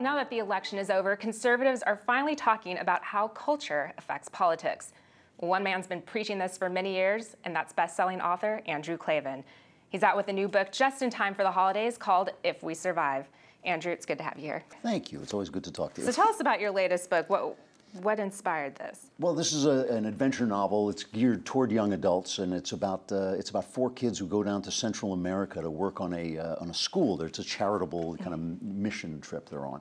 Now that the election is over, conservatives are finally talking about how culture affects politics. One man's been preaching this for many years, and that's best-selling author Andrew Klavan. He's out with a new book just in time for the holidays called If We Survive. Andrew, it's good to have you here. Thank you. It's always good to talk to you. So tell us about your latest book. What inspired this? Well, this is an adventure novel. It's geared toward young adults, and it's about four kids who go down to Central America to work on a school. It's a charitable kind of mission trip they're on.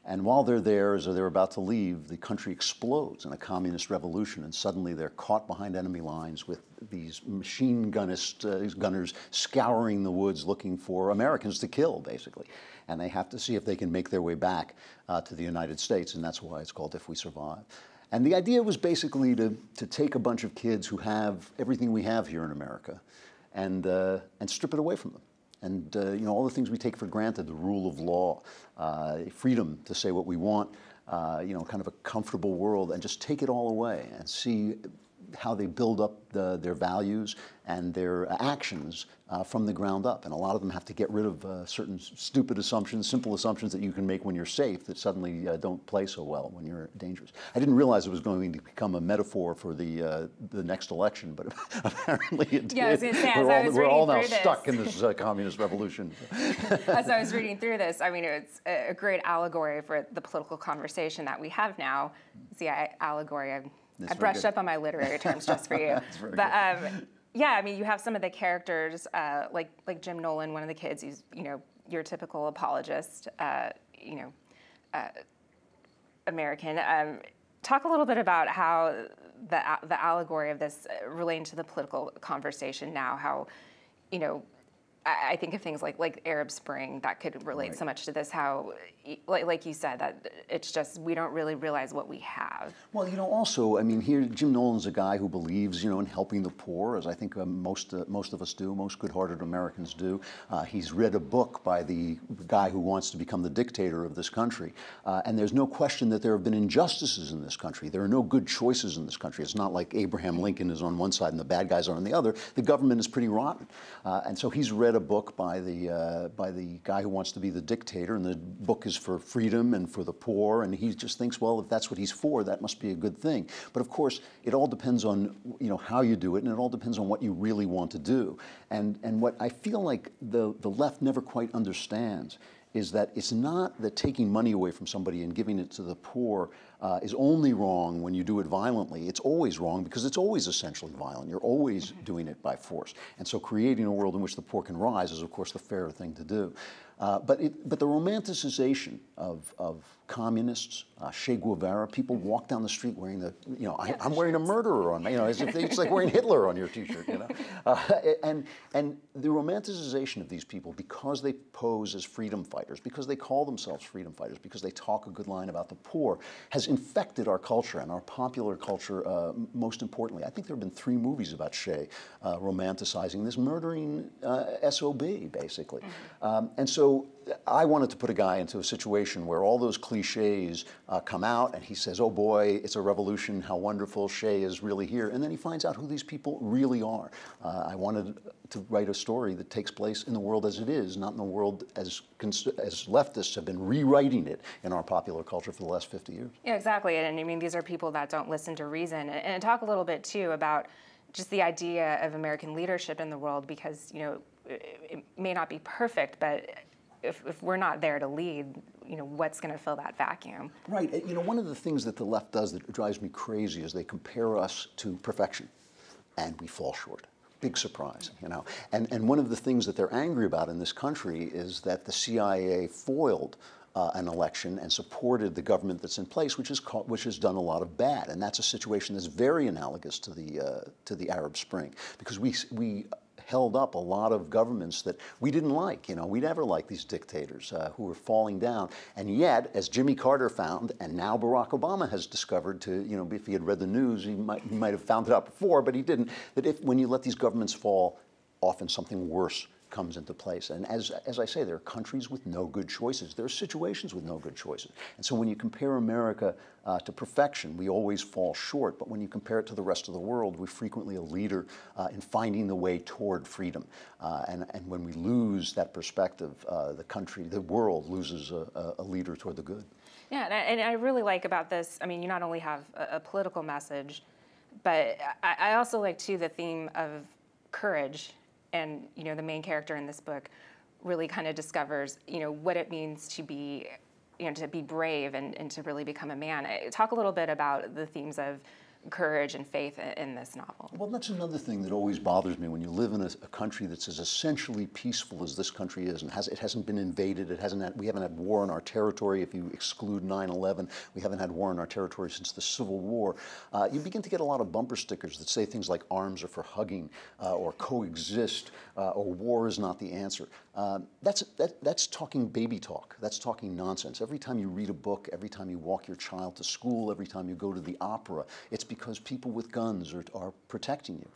And while they're there, as they're about to leave, the country explodes in a communist revolution, and suddenly they're caught behind enemy lines with these machine gunners scouring the woods looking for Americans to kill, basically. And they have to see if they can make their way back to the United States, and that's why it's called If We Survive. And the idea was basically to take a bunch of kids who have everything we have here in America and strip it away from them. And you know, all the things we take for granted, the rule of law, freedom to say what we want, you know, kind of a comfortable world, and just take it all away and see how they build up their values and their actions from the ground up. And a lot of them have to get rid of certain stupid assumptions, simple assumptions that you can make when you're safe that suddenly don't play so well when you're dangerous. I didn't realize it was going to become a metaphor for the next election, but apparently it did. Yeah, I was going to say, we're all now stuck in this communist revolution. As I was reading through this, I mean, it's a great allegory for the political conversation that we have now. See, allegory, I brushed up on my literary terms just for you. But yeah, I mean, you have some of the characters, like Jim Nolan, one of the kids, who's, you know, your typical apologist, you know, American. Talk a little bit about how the allegory of this relating to the political conversation now, how, you know, I think of things like Arab Spring that could relate so much to this, how, like you said, that it's just, we don't really realize what we have. Well, you know, also, I mean, here, Jim Nolan's a guy who believes, you know, in helping the poor, as I think most of us do, most good-hearted Americans do. He's read a book by the guy who wants to become the dictator of this country. And there's no question that there have been injustices in this country. There are no good choices in this country. It's not like Abraham Lincoln is on one side and the bad guys are on the other. The government is pretty rotten. And so he's read a book by the guy who wants to be the dictator, and the book is for freedom and for the poor, and he just thinks, well, if that's what he's for, that must be a good thing. But of course, it all depends on, you know, how you do it, and it all depends on what you really want to do. And what I feel like the left never quite understands is that it's not that taking money away from somebody and giving it to the poor is only wrong when you do it violently. It's always wrong because it's always essentially violent. You're always doing it by force. And so creating a world in which the poor can rise is, of course, the fairer thing to do. But the romanticization of communists, Che Guevara, people walk down the street wearing the, you know, I'm wearing a murderer on, you know, as if it's like wearing Hitler on your T-shirt, you know. And the romanticization of these people, because they pose as freedom fighters, because they call themselves freedom fighters, because they talk a good line about the poor, has infected our culture and our popular culture, most importantly. I think there have been 3 movies about Che romanticizing this murdering SOB, basically. And so I wanted to put a guy into a situation where all those cliches come out, and he says, oh boy, it's a revolution, how wonderful, Che is really here. And then he finds out who these people really are. I wanted to write a story that takes place in the world as it is, not in the world as leftists have been rewriting it in our popular culture for the last 50 years. Yeah, exactly. And I mean, these are people that don't listen to reason. And talk a little bit, too, about just the idea of American leadership in the world, because, you know, it may not be perfect, but if we're not there to lead, you know, what's going to fill that vacuum? Right. You know, one of the things that the left does that drives me crazy is they compare us to perfection, and we fall short. Big surprise, you know. And one of the things that they're angry about in this country is that the CIA foiled an election and supported the government that's in place, which has done a lot of bad. And that's a situation that's very analogous to the Arab Spring, because we held up a lot of governments that we didn't like. You know, we never liked these dictators who were falling down. And yet, as Jimmy Carter found, and now Barack Obama has discovered, you know, if he had read the news, he might have found it out before, but he didn't, that when you let these governments fall, often something worse comes into place. And as I say, there are countries with no good choices. There are situations with no good choices. And so when you compare America to perfection, we always fall short. But when you compare it to the rest of the world, we're frequently a leader in finding the way toward freedom. And when we lose that perspective, the world loses a leader toward the good. Yeah, and I really like about this, I mean, you not only have a political message, but I also like, too, the theme of courage. And, the main character in this book really kind of discovers, what it means to be, to be brave and to really become a man. Talk a little bit about the themes of courage and faith in this novel. Well, that's another thing that always bothers me when you live in a country that's as essentially peaceful as this country is, and it hasn't been invaded. We haven't had war on our territory. If you exclude 9/11, we haven't had war on our territory since the Civil War. You begin to get a lot of bumper stickers that say things like "arms are for hugging," or "coexist," or "war is not the answer." That's talking baby talk. That's talking nonsense. Every time you read a book, every time you walk your child to school, every time you go to the opera, it's because people with guns are protecting you.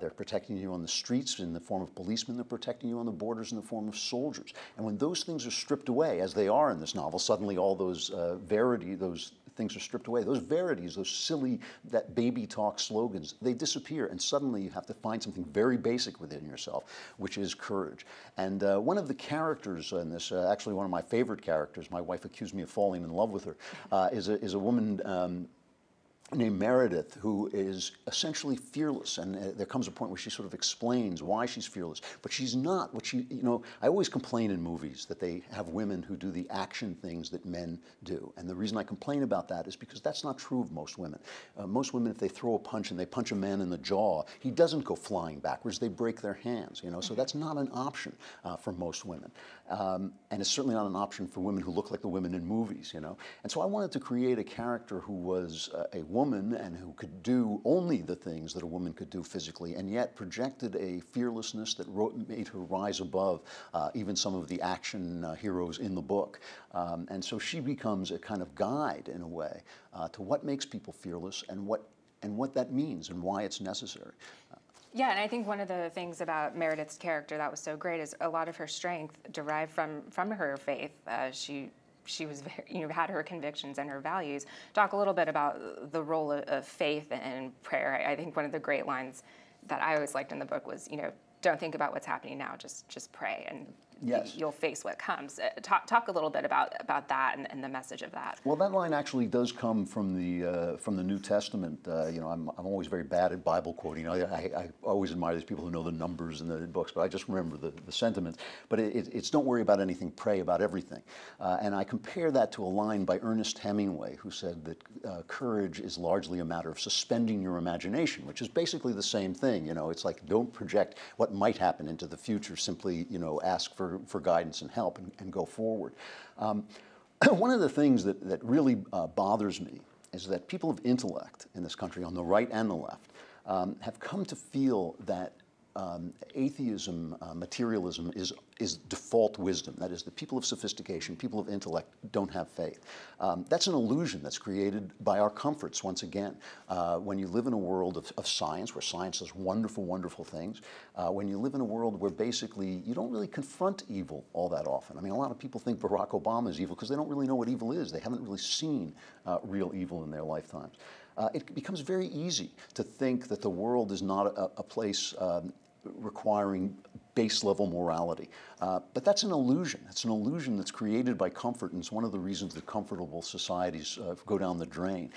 They're protecting you on the streets in the form of policemen. They're protecting you on the borders in the form of soldiers. And when those things are stripped away, as they are in this novel, suddenly all those those things are stripped away. Those verities, those silly, that baby talk slogans, they disappear. And suddenly you have to find something very basic within yourself, which is courage. And one of the characters in this, actually one of my favorite characters, my wife accused me of falling in love with her, is a woman named Meredith, who is essentially fearless, and there comes a point where she sort of explains why she's fearless, but she's not what she, I always complain in movies that they have women who do the action things that men do, and the reason I complain about that is because that's not true of most women. Most women, if they throw a punch and they punch a man in the jaw, he doesn't go flying backwards, they break their hands, so that's not an option for most women. And it's certainly not an option for women who look like the women in movies, And so I wanted to create a character who was a woman and who could do only the things that a woman could do physically, and yet projected a fearlessness that made her rise above even some of the action heroes in the book. And so she becomes a kind of guide, in a way, to what makes people fearless and what that means and why it's necessary. Yeah, and I think one of the things about Meredith's character that was so great is a lot of her strength derived from her faith. She was very, had her convictions and her values. Talk a little bit about the role of faith and prayer. I think one of the great lines that I always liked in the book was, don't think about what's happening now, just pray, and yes, you'll face what comes. Talk a little bit about that and the message of that. Well, that line actually does come from the New Testament. I'm always very bad at Bible quoting. I always admire these people who know the numbers in the books, but I just remember the sentiments. But it's don't worry about anything, pray about everything. And I compare that to a line by Ernest Hemingway, who said that courage is largely a matter of suspending your imagination, which is basically the same thing. It's like, don't project what might happen into the future. Simply, ask for guidance and help and go forward. One of the things that really bothers me is that people of intellect in this country, on the right and the left, have come to feel that atheism, materialism is default wisdom. That is, the people of sophistication, people of intellect don't have faith. That's an illusion that's created by our comforts, once again. When you live in a world of science, where science does wonderful, wonderful things, when you live in a world where basically you don't really confront evil all that often. I mean, a lot of people think Barack Obama is evil because they don't really know what evil is. They haven't really seen real evil in their lifetimes. It becomes very easy to think that the world is not a place requiring base-level morality. But that's an illusion. It's an illusion that's created by comfort, and it's one of the reasons that comfortable societies go down the drain.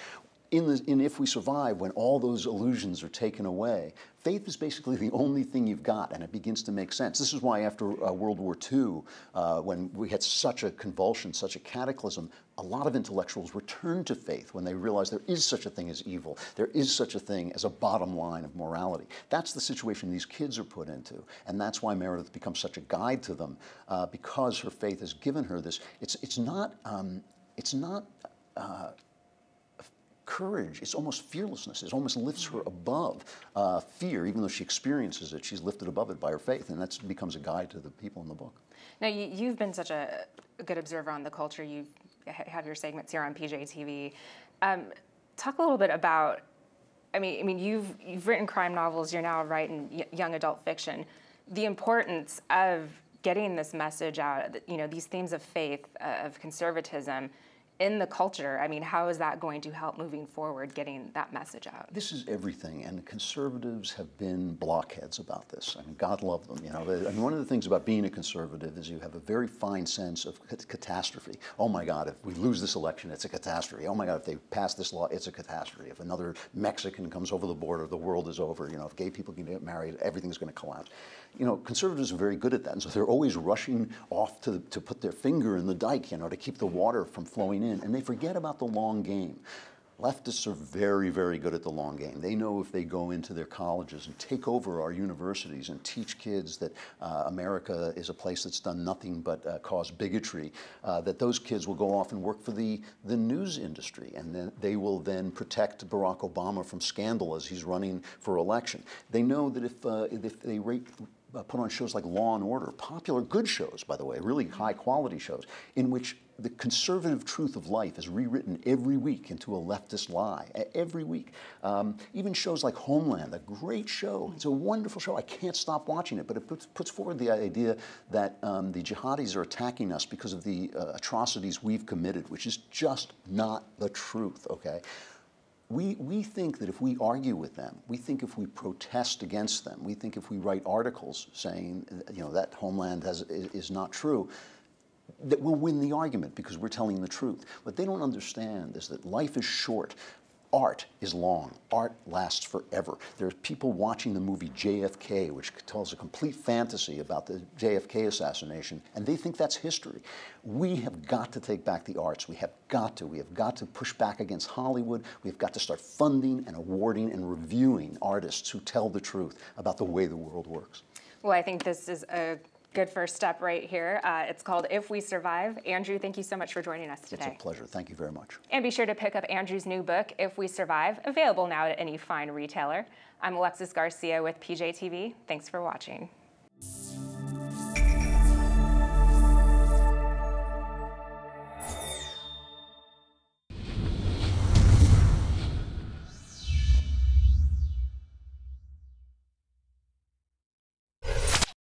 In If We Survive, when all those illusions are taken away, faith is basically the only thing you've got, and it begins to make sense. This is why after World War II, when we had such a convulsion, such a cataclysm, a lot of intellectuals returned to faith when they realized there is such a thing as evil. There is such a thing as a bottom line of morality. That's the situation these kids are put into, and that's why Meredith becomes such a guide to them, because her faith has given her this. It's not courage, it's almost fearlessness. It almost lifts her above fear. Even though she experiences it, she's lifted above it by her faith, and that becomes a guide to the people in the book. Now, you've been such a good observer on the culture. You have your segments here on PJTV. Talk a little bit about, I mean, you've written crime novels, you're now writing young adult fiction. the importance of getting this message out, you know, these themes of faith, of conservatism in the culture. I mean, how is that going to help moving forward, getting that message out? This is everything, and conservatives have been blockheads about this. I mean, God love them, you know. I mean, one of the things about being a conservative is you have a very fine sense of catastrophe. Oh my God, if we lose this election, it's a catastrophe. Oh my God, if they pass this law, it's a catastrophe. If another Mexican comes over the border, the world is over. You know, if gay people can get married, everything's going to collapse. You know, conservatives are very good at that, and so they're always rushing off to put their finger in the dike, you know, to keep the water from flowing in, and they forget about the long game. Leftists are very, very good at the long game. They know if they go into their colleges and take over our universities and teach kids that America is a place that's done nothing but cause bigotry, that those kids will go off and work for the news industry, and then they will then protect Barack Obama from scandal as he's running for election. They know that if they put on shows like Law and Order, popular, good shows, by the way, really high quality shows, in which the conservative truth of life is rewritten every week into a leftist lie, every week. Even shows like Homeland, a great show. It's a wonderful show. I can't stop watching it, but it puts forward the idea that the jihadis are attacking us because of the atrocities we've committed, which is just not the truth, okay? We think that if we argue with them, we think if we protest against them, we think if we write articles saying, you know, that Homeland is not true, that we'll win the argument because we're telling the truth. What they don't understand is that life is short. Art is long. Art lasts forever. There's people watching the movie JFK, which tells a complete fantasy about the JFK assassination, and they think that's history. We have got to take back the arts. We have got to. We have got to push back against Hollywood. We've got to start funding and awarding and reviewing artists who tell the truth about the way the world works. Well, I think this is a good first step right here. It's called If We Survive. Andrew, thank you so much for joining us today. It's a pleasure. Thank you very much. And be sure to pick up Andrew's new book, If We Survive, available now at any fine retailer. I'm Alexis Garcia with PJTV. Thanks for watching.